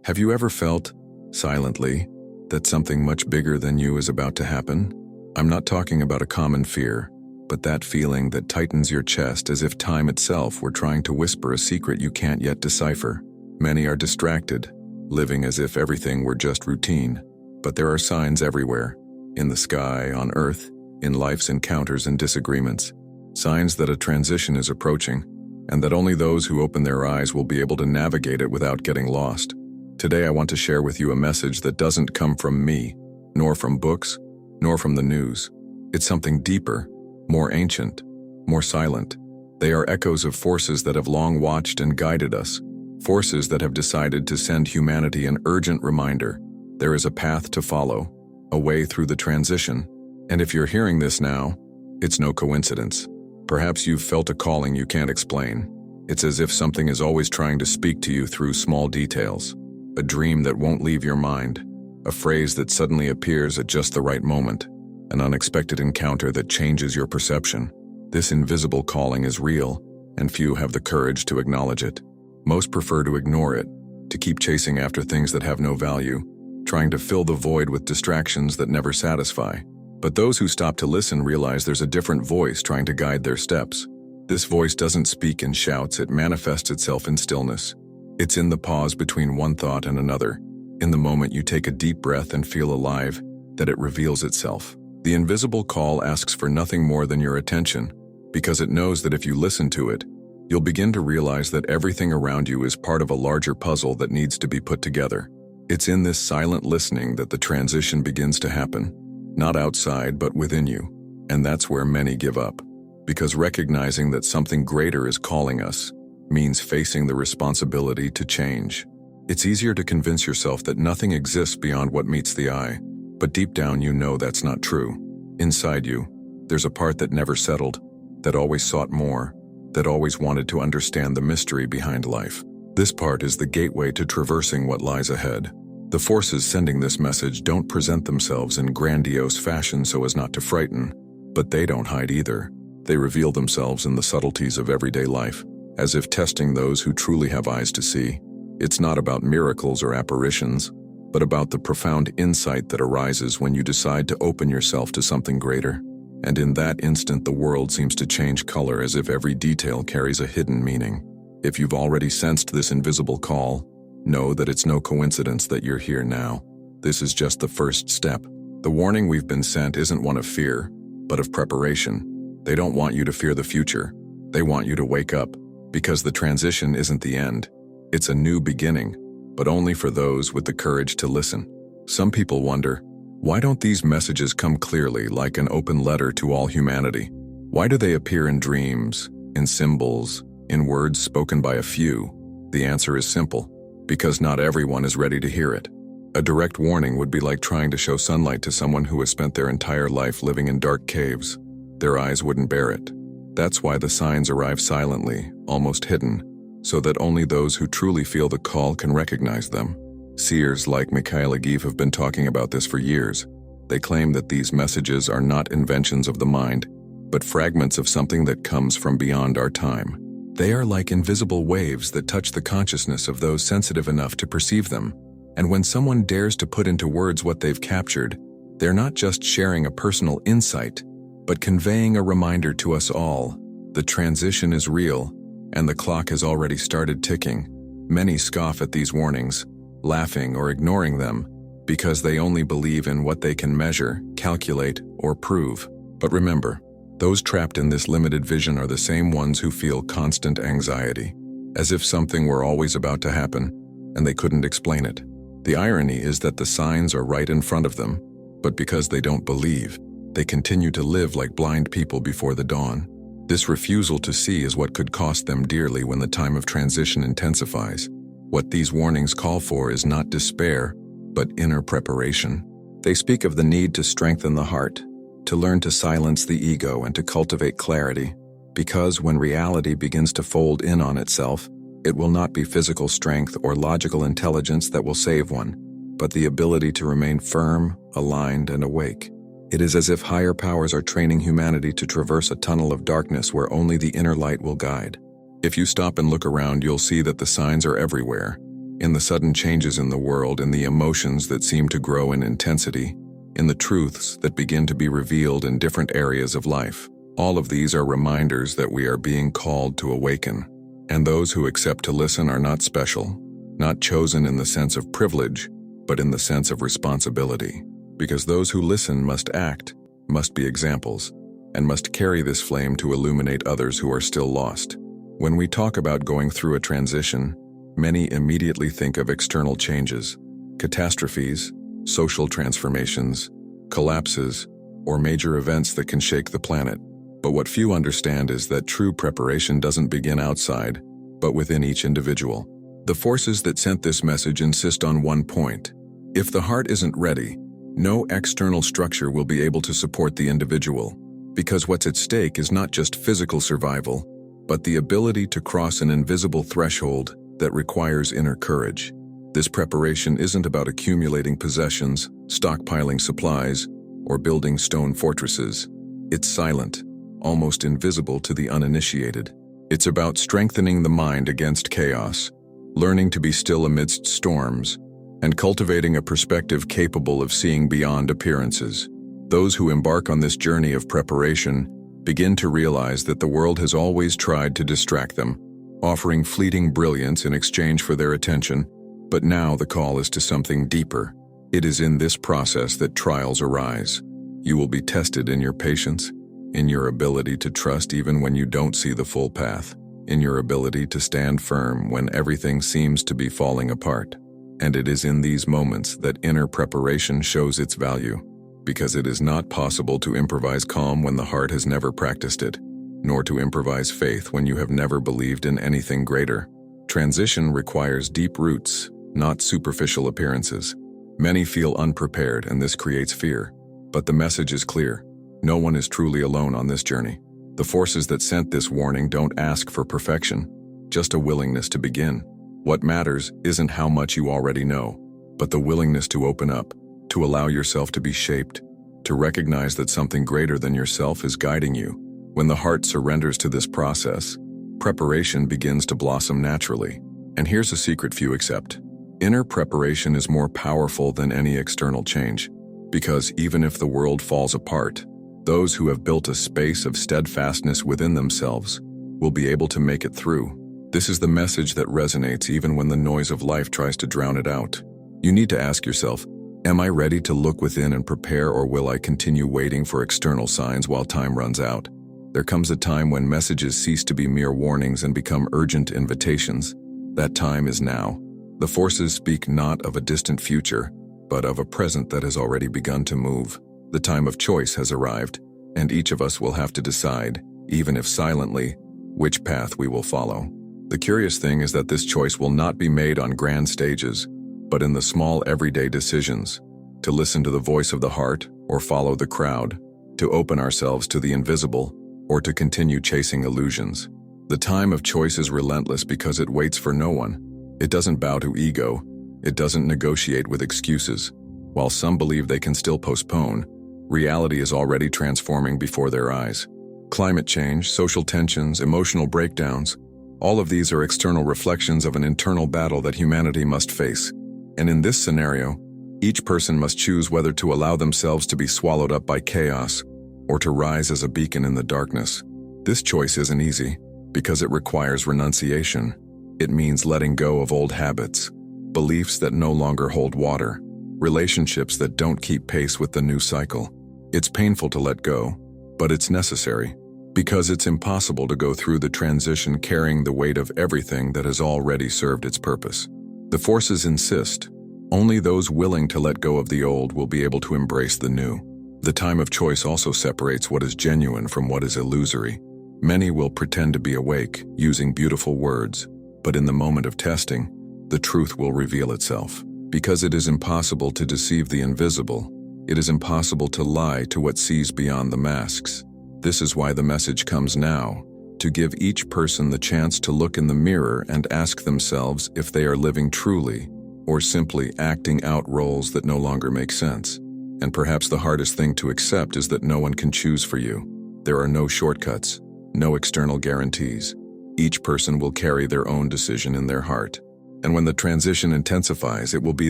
Have you ever felt, silently, that something much bigger than you is about to happen? I'm not talking about a common fear, but that feeling that tightens your chest as if time itself were trying to whisper a secret you can't yet decipher. Many are distracted, living as if everything were just routine. But there are signs everywhere, in the sky, on earth, in life's encounters and disagreements. Signs that a transition is approaching, and that only those who open their eyes will be able to navigate it without getting lost. Today I want to share with you a message that doesn't come from me, nor from books, nor from the news. It's something deeper, more ancient, more silent. They are echoes of forces that have long watched and guided us, forces that have decided to send humanity an urgent reminder. There is a path to follow, a way through the transition, and if you're hearing this now, it's no coincidence. Perhaps you've felt a calling you can't explain. It's as if something is always trying to speak to you through small details. A dream that won't leave your mind, a phrase that suddenly appears at just the right moment, an unexpected encounter that changes your perception. This invisible calling is real, and few have the courage to acknowledge it. Most prefer to ignore it, to keep chasing after things that have no value, trying to fill the void with distractions that never satisfy. But those who stop to listen realize there's a different voice trying to guide their steps. This voice doesn't speak in shouts, it manifests itself in stillness. It's in the pause between one thought and another, in the moment you take a deep breath and feel alive, that it reveals itself. The invisible call asks for nothing more than your attention, because it knows that if you listen to it, you'll begin to realize that everything around you is part of a larger puzzle that needs to be put together. It's in this silent listening that the transition begins to happen, not outside but within you, and that's where many give up, because recognizing that something greater is calling us means facing the responsibility to change. It's easier to convince yourself that nothing exists beyond what meets the eye, but deep down you know that's not true. Inside you, there's a part that never settled, that always sought more, that always wanted to understand the mystery behind life. This part is the gateway to traversing what lies ahead. The forces sending this message don't present themselves in grandiose fashion so as not to frighten, but they don't hide either. They reveal themselves in the subtleties of everyday life, as if testing those who truly have eyes to see. It's not about miracles or apparitions, but about the profound insight that arises when you decide to open yourself to something greater. And in that instant the world seems to change color as if every detail carries a hidden meaning. If you've already sensed this invisible call, know that it's no coincidence that you're here now. This is just the first step. The warning we've been sent isn't one of fear, but of preparation. They don't want you to fear the future. They want you to wake up, because the transition isn't the end. It's a new beginning, but only for those with the courage to listen. Some people wonder, why don't these messages come clearly like an open letter to all humanity? Why do they appear in dreams, in symbols, in words spoken by a few? The answer is simple. Because not everyone is ready to hear it. A direct warning would be like trying to show sunlight to someone who has spent their entire life living in dark caves. Their eyes wouldn't bear it. That's why the signs arrive silently, almost hidden, so that only those who truly feel the call can recognize them. Seers like Mikhail Agiv have been talking about this for years. They claim that these messages are not inventions of the mind, but fragments of something that comes from beyond our time. They are like invisible waves that touch the consciousness of those sensitive enough to perceive them. And when someone dares to put into words what they've captured, they're not just sharing a personal insight, but conveying a reminder to us all. The transition is real, and the clock has already started ticking. Many scoff at these warnings, laughing or ignoring them, because they only believe in what they can measure, calculate, or prove. But remember, those trapped in this limited vision are the same ones who feel constant anxiety, as if something were always about to happen, and they couldn't explain it. The irony is that the signs are right in front of them, but because they don't believe, they continue to live like blind people before the dawn. This refusal to see is what could cost them dearly when the time of transition intensifies. What these warnings call for is not despair, but inner preparation. They speak of the need to strengthen the heart, to learn to silence the ego and to cultivate clarity, because when reality begins to fold in on itself, it will not be physical strength or logical intelligence that will save one, but the ability to remain firm, aligned, and awake. It is as if higher powers are training humanity to traverse a tunnel of darkness where only the inner light will guide. If you stop and look around, you'll see that the signs are everywhere. in the sudden changes in the world, in the emotions that seem to grow in intensity, in the truths that begin to be revealed in different areas of life. All of these are reminders that we are being called to awaken, and those who accept to listen are not special, not chosen in the sense of privilege, but in the sense of responsibility, because those who listen must act, must be examples, and must carry this flame to illuminate others who are still lost. When we talk about going through a transition, many immediately think of external changes, catastrophes, social transformations, collapses, or major events that can shake the planet. But what few understand is that true preparation doesn't begin outside, but within each individual. The forces that sent this message insist on one point. If the heart isn't ready, no external structure will be able to support the individual, because what's at stake is not just physical survival, but the ability to cross an invisible threshold that requires inner courage. This preparation isn't about accumulating possessions, stockpiling supplies, or building stone fortresses. It's silent, almost invisible to the uninitiated. It's about strengthening the mind against chaos, learning to be still amidst storms, and cultivating a perspective capable of seeing beyond appearances. Those who embark on this journey of preparation begin to realize that the world has always tried to distract them, offering fleeting brilliance in exchange for their attention, but now the call is to something deeper. It is in this process that trials arise. You will be tested in your patience, in your ability to trust even when you don't see the full path, in your ability to stand firm when everything seems to be falling apart. And it is in these moments that inner preparation shows its value, because it is not possible to improvise calm when the heart has never practiced it, nor to improvise faith when you have never believed in anything greater. Transition requires deep roots, not superficial appearances. Many feel unprepared, and this creates fear. But the message is clear. No one is truly alone on this journey. The forces that sent this warning don't ask for perfection, just a willingness to begin. What matters isn't how much you already know, but the willingness to open up, to allow yourself to be shaped, to recognize that something greater than yourself is guiding you. When the heart surrenders to this process, preparation begins to blossom naturally. And here's a secret few accept. Inner preparation is more powerful than any external change, because even if the world falls apart, those who have built a space of steadfastness within themselves will be able to make it through. This is the message that resonates even when the noise of life tries to drown it out. You need to ask yourself, am I ready to look within and prepare, or will I continue waiting for external signs while time runs out? There comes a time when messages cease to be mere warnings and become urgent invitations. That time is now. The forces speak not of a distant future, but of a present that has already begun to move. The time of choice has arrived, and each of us will have to decide, even if silently, which path we will follow. The curious thing is that this choice will not be made on grand stages, but in the small everyday decisions, to listen to the voice of the heart or follow the crowd, to open ourselves to the invisible or to continue chasing illusions. The time of choice is relentless because it waits for no one. It doesn't bow to ego. It doesn't negotiate with excuses. While some believe they can still postpone, reality is already transforming before their eyes. Climate change, social tensions, emotional breakdowns, all of these are external reflections of an internal battle that humanity must face. And in this scenario, each person must choose whether to allow themselves to be swallowed up by chaos or to rise as a beacon in the darkness. This choice isn't easy because it requires renunciation. It means letting go of old habits, beliefs that no longer hold water, relationships that don't keep pace with the new cycle. It's painful to let go, but it's necessary, because it's impossible to go through the transition carrying the weight of everything that has already served its purpose. The forces insist, only those willing to let go of the old will be able to embrace the new. The time of choice also separates what is genuine from what is illusory. Many will pretend to be awake, using beautiful words, but in the moment of testing, the truth will reveal itself. Because it is impossible to deceive the invisible, it is impossible to lie to what sees beyond the masks. This is why the message comes now, to give each person the chance to look in the mirror and ask themselves if they are living truly, or simply acting out roles that no longer make sense. And perhaps the hardest thing to accept is that no one can choose for you. There are no shortcuts, no external guarantees. Each person will carry their own decision in their heart. And when the transition intensifies, it will be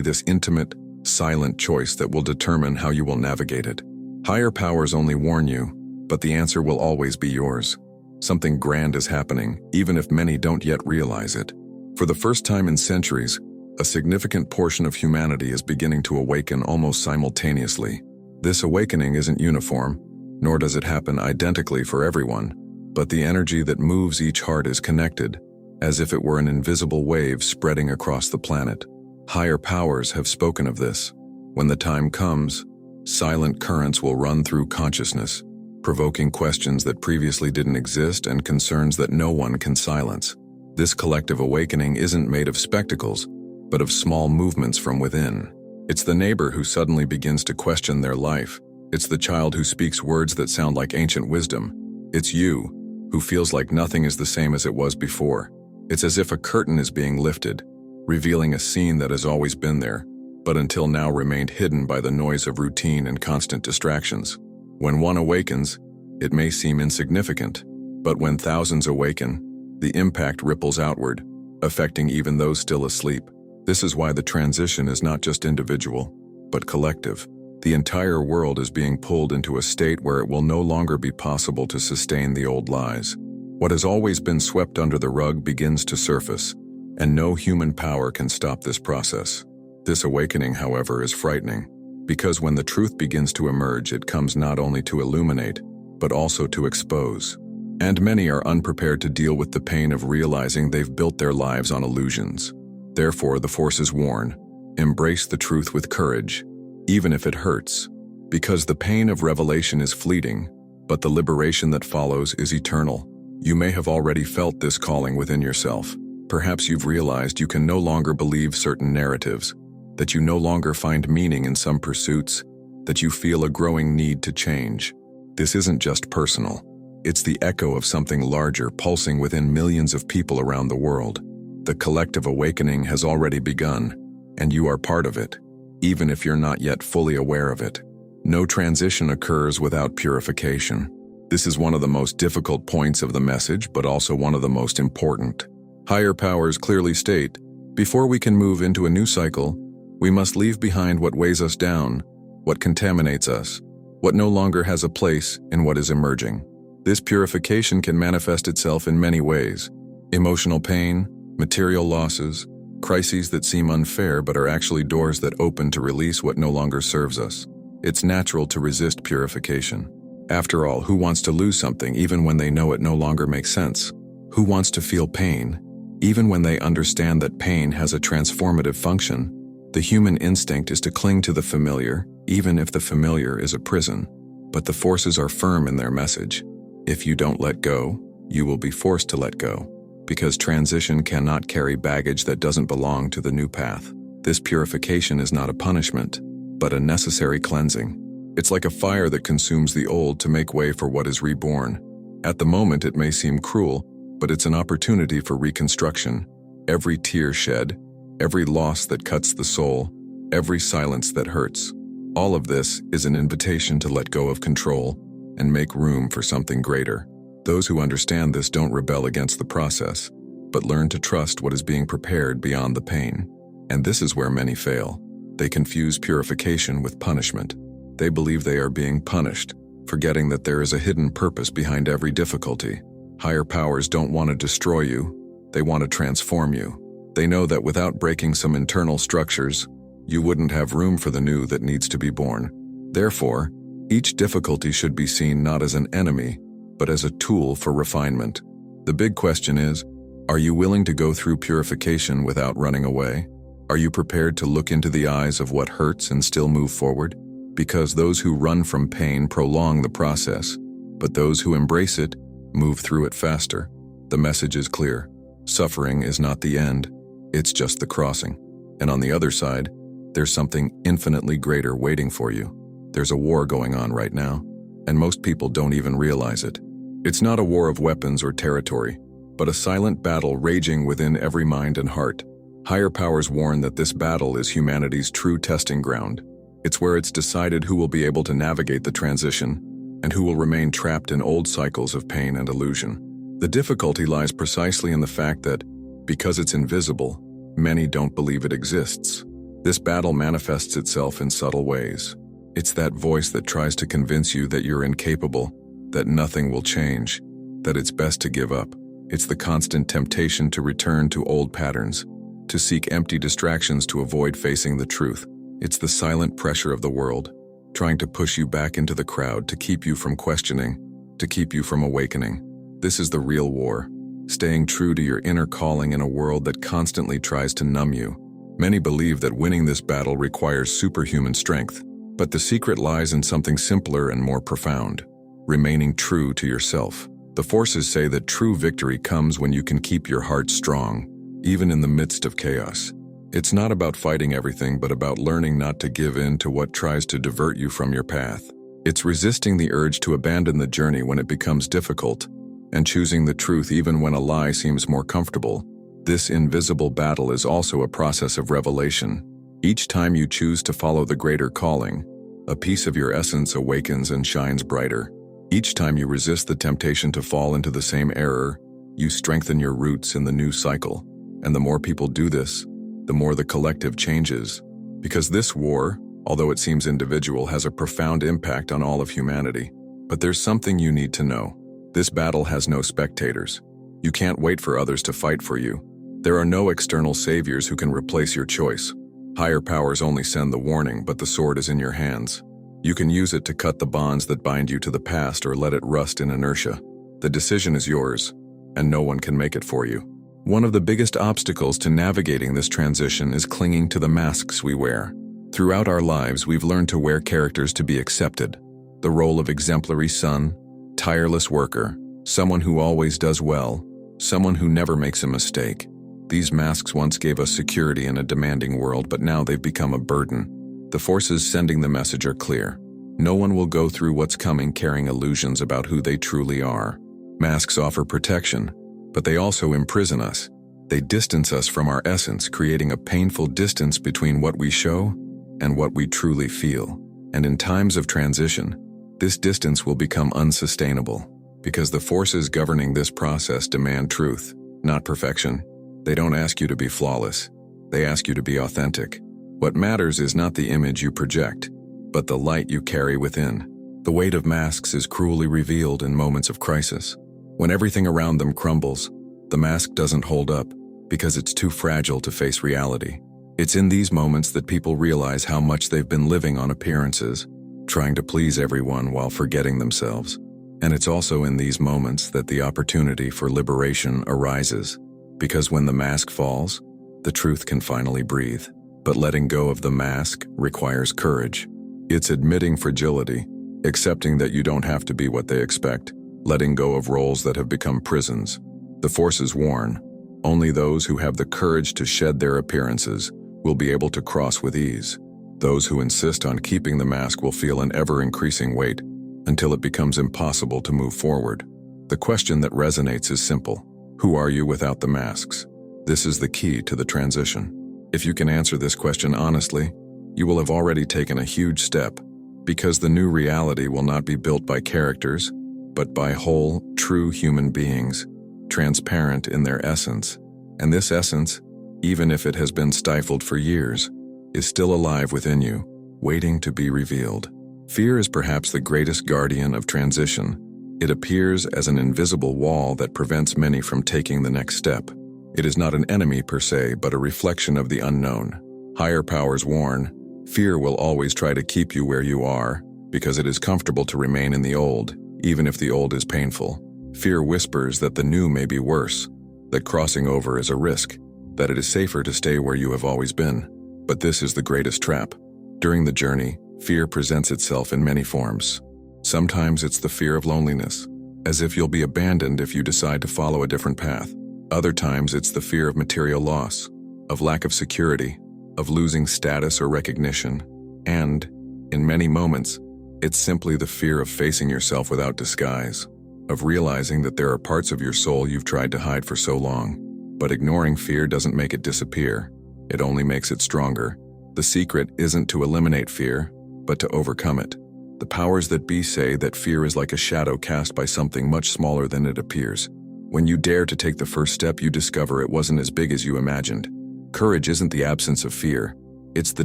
this intimate, silent choice that will determine how you will navigate it. Higher powers only warn you, but the answer will always be yours. Something grand is happening, even if many don't yet realize it. For the first time in centuries, a significant portion of humanity is beginning to awaken almost simultaneously. This awakening isn't uniform, nor does it happen identically for everyone, but the energy that moves each heart is connected, as if it were an invisible wave spreading across the planet. Higher powers have spoken of this. When the time comes, silent currents will run through consciousness, provoking questions that previously didn't exist and concerns that no one can silence. This collective awakening isn't made of spectacles, but of small movements from within. It's the neighbor who suddenly begins to question their life. It's the child who speaks words that sound like ancient wisdom. It's you, who feels like nothing is the same as it was before. It's as if a curtain is being lifted, revealing a scene that has always been there, but until now remained hidden by the noise of routine and constant distractions. When one awakens, it may seem insignificant, but when thousands awaken, the impact ripples outward, affecting even those still asleep. This is why the transition is not just individual, but collective. The entire world is being pulled into a state where it will no longer be possible to sustain the old lies. What has always been swept under the rug begins to surface, and no human power can stop this process. This awakening, however, is frightening, because when the truth begins to emerge, it comes not only to illuminate, but also to expose. And many are unprepared to deal with the pain of realizing they've built their lives on illusions. Therefore, the forces warn, embrace the truth with courage, even if it hurts, because the pain of revelation is fleeting, but the liberation that follows is eternal. You may have already felt this calling within yourself. Perhaps you've realized you can no longer believe certain narratives, that you no longer find meaning in some pursuits, that you feel a growing need to change. This isn't just personal. It's the echo of something larger pulsing within millions of people around the world. The collective awakening has already begun, and you are part of it, even if you're not yet fully aware of it. No transition occurs without purification. This is one of the most difficult points of the message, but also one of the most important. Higher powers clearly state, before we can move into a new cycle, we must leave behind what weighs us down, what contaminates us, what no longer has a place in what is emerging. This purification can manifest itself in many ways: emotional pain, material losses, crises that seem unfair but are actually doors that open to release what no longer serves us. It's natural to resist purification. After all, who wants to lose something even when they know it no longer makes sense? Who wants to feel pain, even when they understand that pain has a transformative function? The human instinct is to cling to the familiar, even if the familiar is a prison. But the forces are firm in their message. If you don't let go, you will be forced to let go, because transition cannot carry baggage that doesn't belong to the new path. This purification is not a punishment, but a necessary cleansing. It's like a fire that consumes the old to make way for what is reborn. At the moment it may seem cruel, but it's an opportunity for reconstruction. Every tear shed, every loss that cuts the soul, every silence that hurts. All of this is an invitation to let go of control and make room for something greater. Those who understand this don't rebel against the process, but learn to trust what is being prepared beyond the pain. And this is where many fail. They confuse purification with punishment. They believe they are being punished, forgetting that there is a hidden purpose behind every difficulty. Higher powers don't want to destroy you, they want to transform you. They know that without breaking some internal structures, you wouldn't have room for the new that needs to be born. Therefore, each difficulty should be seen not as an enemy, but as a tool for refinement. The big question is, are you willing to go through purification without running away? Are you prepared to look into the eyes of what hurts and still move forward? Because those who run from pain prolong the process, but those who embrace it move through it faster. The message is clear. Suffering is not the end, it's just the crossing. And on the other side, there's something infinitely greater waiting for you. There's a war going on right now, and most people don't even realize it. It's not a war of weapons or territory, but a silent battle raging within every mind and heart. Higher powers warn that this battle is humanity's true testing ground. It's where it's decided who will be able to navigate the transition and who will remain trapped in old cycles of pain and illusion. The difficulty lies precisely in the fact that, because it's invisible, the forces are firm in their message. It's natural to resist purification. But when the transition intensifies, it will be this intimate, silent choice that will determine how you will navigate it. Higher powers only warn you, but the answer will always be yours. Something grand is happening, even if many don't yet realize it. many don't believe it exists. This battle manifests itself in subtle ways. It's that voice that tries to convince you that you're incapable, that nothing will change, that it's best to give up. It's the constant temptation to return to old patterns, to seek empty distractions to avoid facing the truth. It's the silent pressure of the world, trying to push you back into the crowd, to keep you from questioning, to keep you from awakening. This is the real war, staying true to your inner calling in a world that constantly tries to numb you. Many believe that winning this battle requires superhuman strength, but the secret lies in something simpler and more profound: remaining true to yourself. The forces say that true victory comes when you can keep your heart strong, even in the midst of chaos. It's not about fighting everything, but about learning not to give in to what tries to divert you from your path. It's resisting the urge to abandon the journey when it becomes difficult, and choosing the truth even when a lie seems more comfortable. This invisible battle is also a process of revelation. Each time you choose to follow the greater calling, a piece of your essence awakens and shines brighter. Each time you resist the temptation to fall into the same error, you strengthen your roots in the new cycle. And the more people do this, the more the collective changes. Because this war, although it seems individual, has a profound impact on all of humanity. But there's something you need to know. This battle has no spectators. You can't wait for others to fight for you. There are no external saviors who can replace your choice. Higher powers only send the warning, but the sword is in your hands. You can use it to cut the bonds that bind you to the past, or let it rust in inertia. The decision is yours, and no one can make it for you. One of the biggest obstacles to navigating this transition is clinging to the masks we wear. Throughout our lives, we've learned to wear characters to be accepted. The role of exemplary son, tireless worker, someone who always does well, someone who never makes a mistake. These masks once gave us security in a demanding world, but now they've become a burden. The forces sending the message are clear. No one will go through what's coming carrying illusions about who they truly are. Masks offer protection, but they also imprison us. They distance us from our essence, creating a painful distance between what we show and what we truly feel. And in times of transition, this distance will become unsustainable, because the forces governing this process demand truth, not perfection. They don't ask you to be flawless. They ask you to be authentic. What matters is not the image you project, but the light you carry within. The weight of masks is cruelly revealed in moments of crisis. When everything around them crumbles, the mask doesn't hold up because it's too fragile to face reality. It's in these moments that people realize how much they've been living on appearances, trying to please everyone while forgetting themselves. And it's also in these moments that the opportunity for liberation arises. Because when the mask falls, the truth can finally breathe. But letting go of the mask requires courage. It's admitting fragility, accepting that you don't have to be what they expect, letting go of roles that have become prisons. The forces warn, only those who have the courage to shed their appearances will be able to cross with ease. Those who insist on keeping the mask will feel an ever-increasing weight until it becomes impossible to move forward. The question that resonates is simple. Who are you without the masks? This is the key to the transition. If you can answer this question honestly, you will have already taken a huge step, because the new reality will not be built by characters, but by whole, true human beings, transparent in their essence. And this essence, even if it has been stifled for years, is still alive within you, waiting to be revealed. Fear is perhaps the greatest guardian of transition. It appears as an invisible wall that prevents many from taking the next step. It is not an enemy per se, but a reflection of the unknown. Higher powers warn, fear will always try to keep you where you are, because it is comfortable to remain in the old, even if the old is painful. Fear whispers that the new may be worse, that crossing over is a risk, that it is safer to stay where you have always been. But this is the greatest trap. During the journey, fear presents itself in many forms. Sometimes it's the fear of loneliness, as if you'll be abandoned if you decide to follow a different path. Other times it's the fear of material loss, of lack of security, of losing status or recognition. And, in many moments, it's simply the fear of facing yourself without disguise, of realizing that there are parts of your soul you've tried to hide for so long. But ignoring fear doesn't make it disappear. It only makes it stronger. The secret isn't to eliminate fear, but to overcome it. The powers that be say that fear is like a shadow cast by something much smaller than it appears. When you dare to take the first step, you discover it wasn't as big as you imagined. Courage isn't the absence of fear. It's the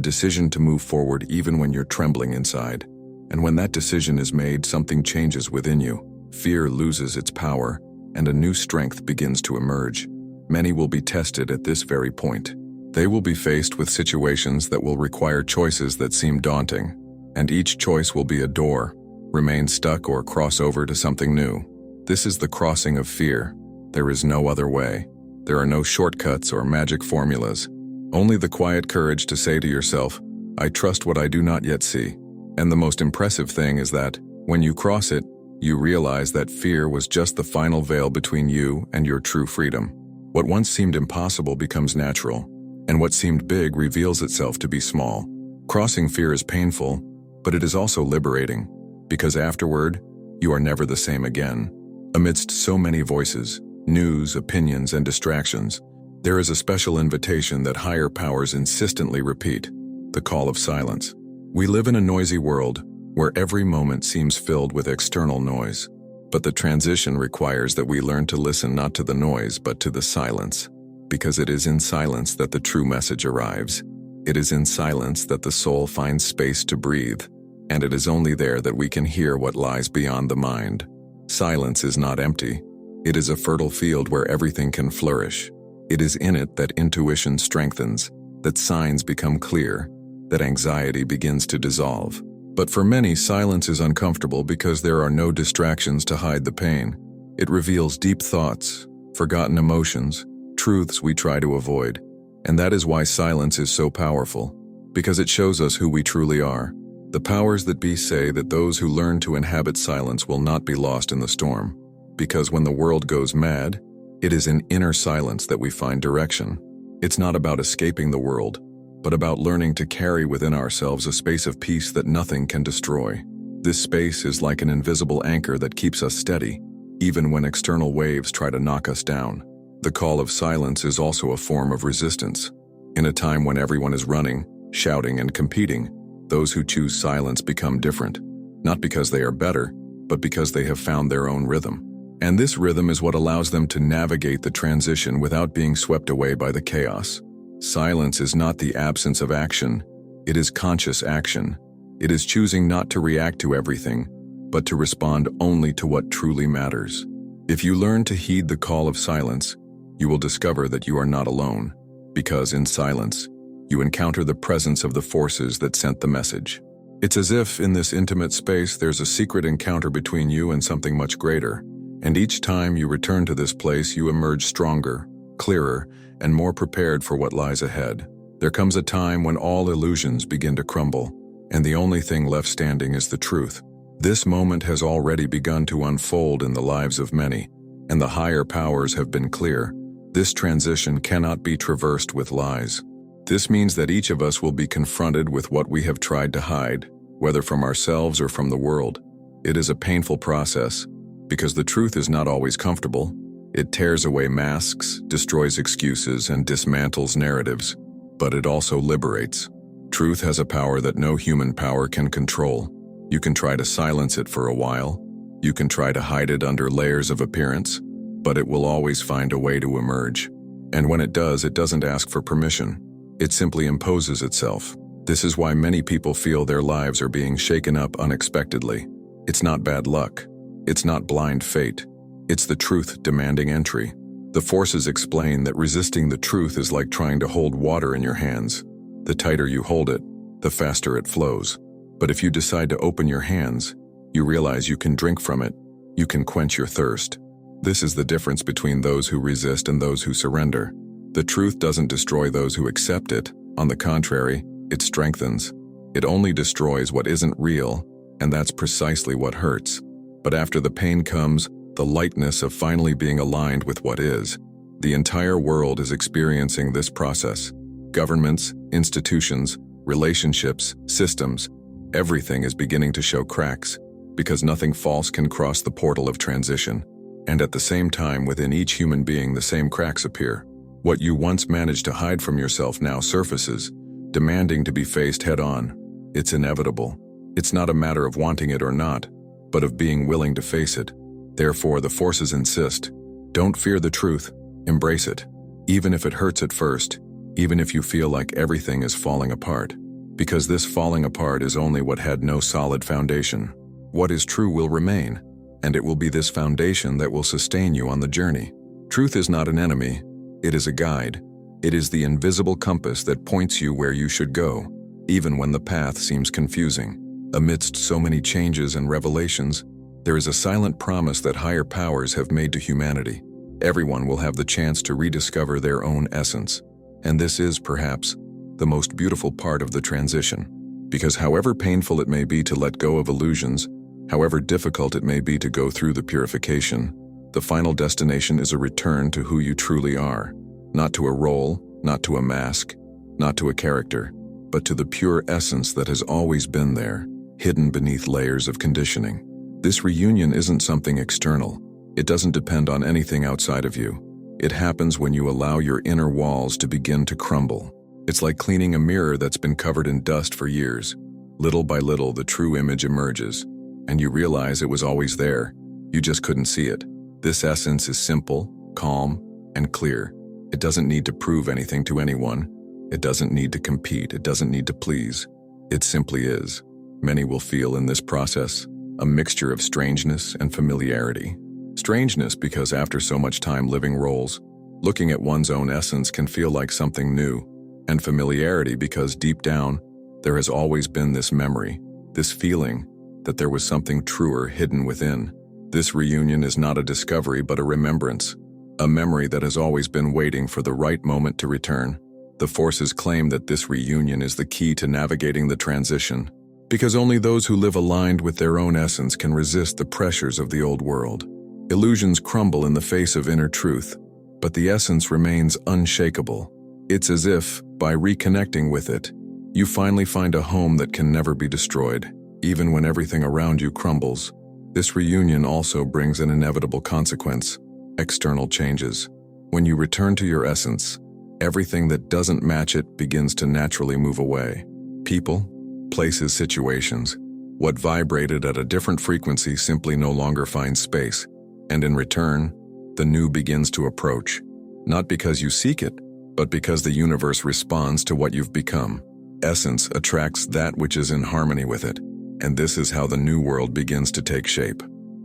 decision to move forward even when you're trembling inside. And when that decision is made, something changes within you. Fear loses its power, and a new strength begins to emerge. Many will be tested at this very point. They will be faced with situations that will require choices that seem daunting, and each choice will be a door, remain stuck or cross over to something new. This is the crossing of fear. There is no other way. There are no shortcuts or magic formulas. Only the quiet courage to say to yourself, I trust what I do not yet see. And the most impressive thing is that, when you cross it, you realize that fear was just the final veil between you and your true freedom. What once seemed impossible becomes natural, and what seemed big reveals itself to be small. Crossing fear is painful, but it is also liberating, because afterward, you are never the same again. Amidst so many voices, news, opinions, and distractions, there is a special invitation that higher powers insistently repeat: the call of silence. We live in a noisy world where every moment seems filled with external noise, but the transition requires that we learn to listen not to the noise but to the silence, because it is in silence that the true message arrives. It is in silence that the soul finds space to breathe, and it is only there that we can hear what lies beyond the mind. Silence is not empty. It is a fertile field where everything can flourish. It is in it that intuition strengthens, that signs become clear, that anxiety begins to dissolve. But for many, silence is uncomfortable because there are no distractions to hide the pain. It reveals deep thoughts, forgotten emotions, truths we try to avoid. And that is why silence is so powerful, because it shows us who we truly are. The powers that be say that those who learn to inhabit silence will not be lost in the storm, because when the world goes mad, it is in inner silence that we find direction. It's not about escaping the world, but about learning to carry within ourselves a space of peace that nothing can destroy. This space is like an invisible anchor that keeps us steady, even when external waves try to knock us down. The call of silence is also a form of resistance. In a time when everyone is running, shouting, and competing, those who choose silence become different, not because they are better, but because they have found their own rhythm. And this rhythm is what allows them to navigate the transition without being swept away by the chaos. Silence is not the absence of action, it is conscious action. It is choosing not to react to everything, but to respond only to what truly matters. If you learn to heed the call of silence, you will discover that you are not alone, because in silence, you encounter the presence of the forces that sent the message. It's as if in this intimate space there's a secret encounter between you and something much greater, and each time you return to this place you emerge stronger, clearer, and more prepared for what lies ahead. There comes a time when all illusions begin to crumble, and the only thing left standing is the truth. This moment has already begun to unfold in the lives of many, and the higher powers have been clear. This transition cannot be traversed with lies. This means that each of us will be confronted with what we have tried to hide, whether from ourselves or from the world. It is a painful process, because the truth is not always comfortable. It tears away masks, destroys excuses, and dismantles narratives, but it also liberates. Truth has a power that no human power can control. You can try to silence it for a while. You can try to hide it under layers of appearance, but it will always find a way to emerge. And when it does, it doesn't ask for permission. It simply imposes itself. This is why many people feel their lives are being shaken up unexpectedly. It's not bad luck. It's not blind fate. It's the truth demanding entry. The forces explain that resisting the truth is like trying to hold water in your hands. The tighter you hold it, the faster it flows. But if you decide to open your hands, you realize you can drink from it. You can quench your thirst. This is the difference between those who resist and those who surrender. The truth doesn't destroy those who accept it. On the contrary, it strengthens. It only destroys what isn't real, and that's precisely what hurts. But after the pain comes the lightness of finally being aligned with what is. The entire world is experiencing this process. Governments, institutions, relationships, systems, everything is beginning to show cracks, because nothing false can cross the portal of transition. And at the same time, within each human being, the same cracks appear. What you once managed to hide from yourself now surfaces, demanding to be faced head-on. It's inevitable. It's not a matter of wanting it or not, but of being willing to face it. Therefore, the forces insist, don't fear the truth, embrace it. Even if it hurts at first, even if you feel like everything is falling apart. Because this falling apart is only what had no solid foundation. What is true will remain, and it will be this foundation that will sustain you on the journey. Truth is not an enemy, it is a guide. It is the invisible compass that points you where you should go, even when the path seems confusing. Amidst so many changes and revelations, there is a silent promise that higher powers have made to humanity. Everyone will have the chance to rediscover their own essence. And this is, perhaps, the most beautiful part of the transition. Because however painful it may be to let go of illusions, however difficult it may be to go through the purification, the final destination is a return to who you truly are. Not to a role, not to a mask, not to a character, but to the pure essence that has always been there, hidden beneath layers of conditioning. This reunion isn't something external. It doesn't depend on anything outside of you. It happens when you allow your inner walls to begin to crumble. It's like cleaning a mirror that's been covered in dust for years. Little by little, the true image emerges, and you realize it was always there. You just couldn't see it. This essence is simple, calm, and clear. It doesn't need to prove anything to anyone. It doesn't need to compete. It doesn't need to please. It simply is. Many will feel in this process a mixture of strangeness and familiarity. Strangeness because after so much time living roles, looking at one's own essence can feel like something new, and familiarity because deep down, there has always been this memory, this feeling that there was something truer hidden within. This reunion is not a discovery but a remembrance, a memory that has always been waiting for the right moment to return. The forces claim that this reunion is the key to navigating the transition, because only those who live aligned with their own essence can resist the pressures of the old world. Illusions crumble in the face of inner truth, but the essence remains unshakable. It's as if, by reconnecting with it, you finally find a home that can never be destroyed, even when everything around you crumbles. This reunion also brings an inevitable consequence: external changes. When you return to your essence, everything that doesn't match it begins to naturally move away. People, places, situations. What vibrated at a different frequency simply no longer finds space. And in return, the new begins to approach. Not because you seek it, but because the universe responds to what you've become. Essence attracts that which is in harmony with it, and this is how the new world begins to take shape.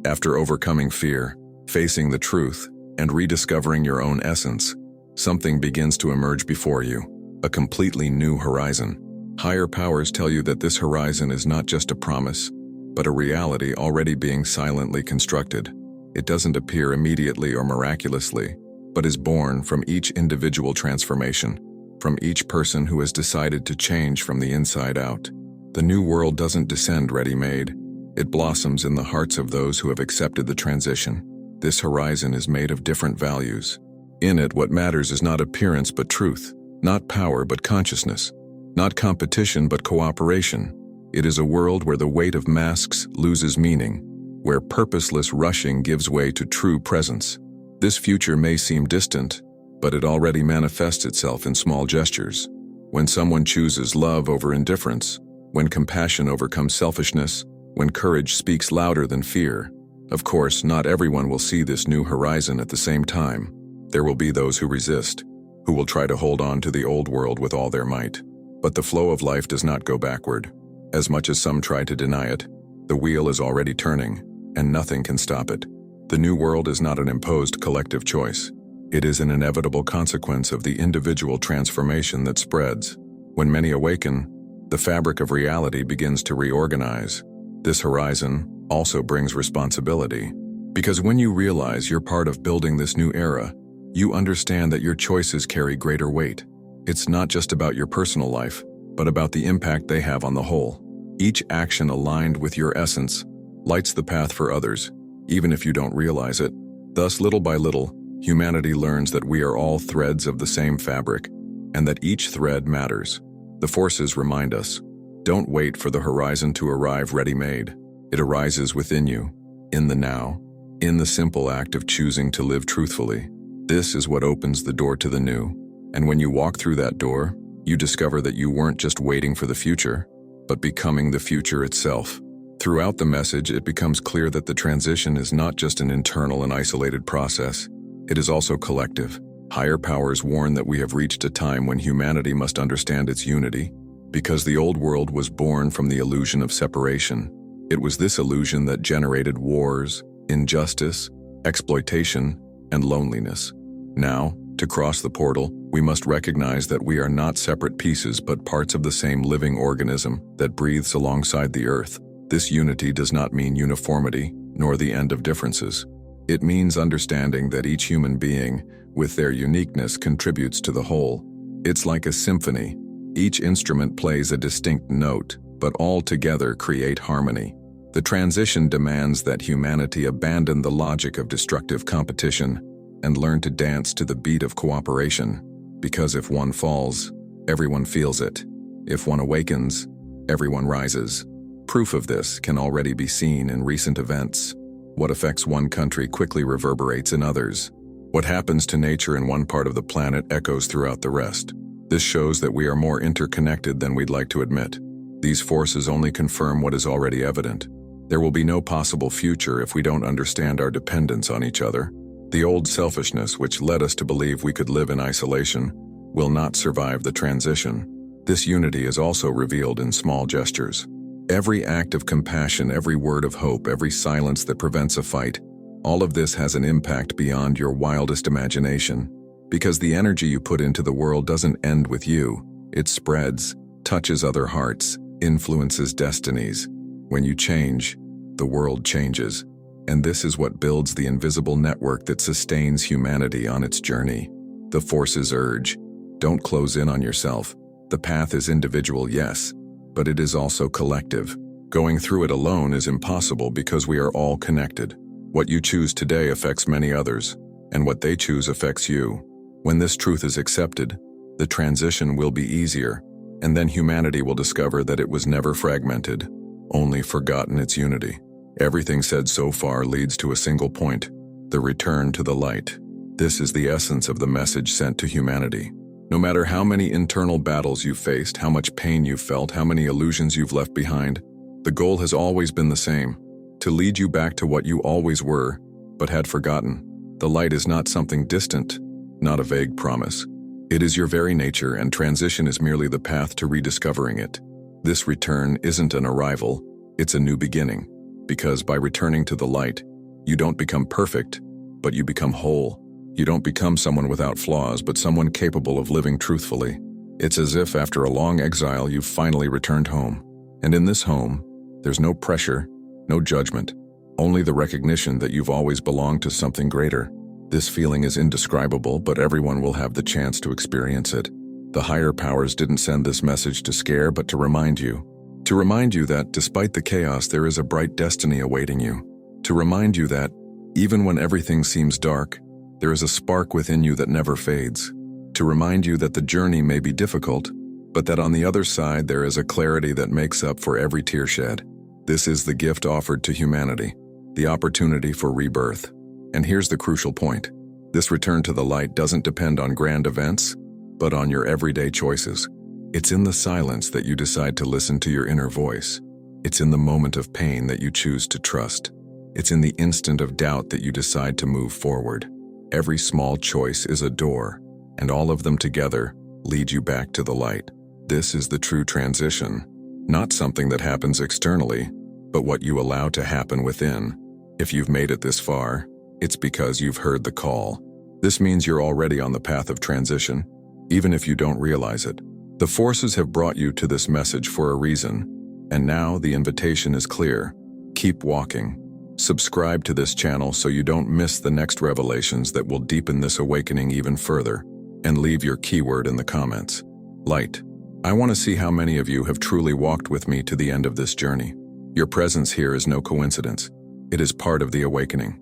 After overcoming fear, facing the truth, and rediscovering your own essence, something begins to emerge before you, a completely new horizon. Higher powers tell you that this horizon is not just a promise, but a reality already being silently constructed. It doesn't appear immediately or miraculously, but is born from each individual transformation, from each person who has decided to change from the inside out. The new world doesn't descend ready-made. It blossoms in the hearts of those who have accepted the transition. This horizon is made of different values. In it, what matters is not appearance but truth, not power but consciousness, not competition but cooperation. It is a world where the weight of masks loses meaning, where purposeless rushing gives way to true presence. This future may seem distant, but it already manifests itself in small gestures. When someone chooses love over indifference, when compassion overcomes selfishness, when courage speaks louder than fear. Of course, not everyone will see this new horizon at the same time. There will be those who resist, who will try to hold on to the old world with all their might. But the flow of life does not go backward. As much as some try to deny it, the wheel is already turning, and nothing can stop it. The new world is not an imposed collective choice. It is an inevitable consequence of the individual transformation that spreads. When many awaken, the fabric of reality begins to reorganize. This horizon also brings responsibility. Because when you realize you're part of building this new era, you understand that your choices carry greater weight. It's not just about your personal life, but about the impact they have on the whole. Each action aligned with your essence lights the path for others, even if you don't realize it. Thus, little by little, humanity learns that we are all threads of the same fabric, and that each thread matters. The forces remind us, don't wait for the horizon to arrive ready-made. It arises within you, in the now, in the simple act of choosing to live truthfully. This is what opens the door to the new. And when you walk through that door, you discover that you weren't just waiting for the future, but becoming the future itself. Throughout the message, it becomes clear that the transition is not just an internal and isolated process. It is also collective. Higher powers warn that we have reached a time when humanity must understand its unity, because the old world was born from the illusion of separation. It was this illusion that generated wars, injustice, exploitation, and loneliness. Now, to cross the portal, we must recognize that we are not separate pieces but parts of the same living organism that breathes alongside the earth. This unity does not mean uniformity, nor the end of differences. It means understanding that each human being, with their uniqueness, contributes to the whole. It's like a symphony. Each instrument plays a distinct note, but all together create harmony. The transition demands that humanity abandon the logic of destructive competition and learn to dance to the beat of cooperation, because if one falls, everyone feels it. If one awakens, everyone rises. Proof of this can already be seen in recent events. What affects one country quickly reverberates in others. What happens to nature in one part of the planet echoes throughout the rest. This shows that we are more interconnected than we'd like to admit. These forces only confirm what is already evident. There will be no possible future if we don't understand our dependence on each other. The old selfishness which led us to believe we could live in isolation will not survive the transition. This unity is also revealed in small gestures. Every act of compassion, every word of hope, every silence that prevents a fight, all of this has an impact beyond your wildest imagination. Because the energy you put into the world doesn't end with you. It spreads, touches other hearts, influences destinies. When you change, the world changes. And this is what builds the invisible network that sustains humanity on its journey. The forces urge, don't close in on yourself. The path is individual, yes, but it is also collective. Going through it alone is impossible because we are all connected. What you choose today affects many others, and what they choose affects you. When this truth is accepted, the transition will be easier, and then humanity will discover that it was never fragmented, only forgotten its unity. Everything said so far leads to a single point: the return to the light. This is the essence of the message sent to humanity. No matter how many internal battles you've faced, how much pain you've felt, how many illusions you've left behind, the goal has always been the same: to lead you back to what you always were, but had forgotten. The light is not something distant, not a vague promise. It is your very nature, and transition is merely the path to rediscovering it. This return isn't an arrival, it's a new beginning. Because by returning to the light, you don't become perfect, but you become whole. You don't become someone without flaws, but someone capable of living truthfully. It's as if after a long exile, you've finally returned home. And in this home, there's no pressure, no judgment, only the recognition that you've always belonged to something greater. This feeling is indescribable, but everyone will have the chance to experience it. The higher powers didn't send this message to scare, but to remind you. To remind you that, despite the chaos, there is a bright destiny awaiting you. To remind you that, even when everything seems dark, there is a spark within you that never fades. To remind you that the journey may be difficult, but that on the other side there is a clarity that makes up for every tear shed. This is the gift offered to humanity, the opportunity for rebirth. And here's the crucial point. This return to the light doesn't depend on grand events, but on your everyday choices. It's in the silence that you decide to listen to your inner voice. It's in the moment of pain that you choose to trust. It's in the instant of doubt that you decide to move forward. Every small choice is a door, and all of them together lead you back to the light. This is the true transition, not something that happens externally, but what you allow to happen within. If you've made it this far, it's because you've heard the call. This means you're already on the path of transition, even if you don't realize it. The forces have brought you to this message for a reason, and now the invitation is clear. Keep walking. Subscribe to this channel so you don't miss the next revelations that will deepen this awakening even further, and leave your keyword in the comments. Light. I want to see how many of you have truly walked with me to the end of this journey. Your presence here is no coincidence. It is part of the awakening.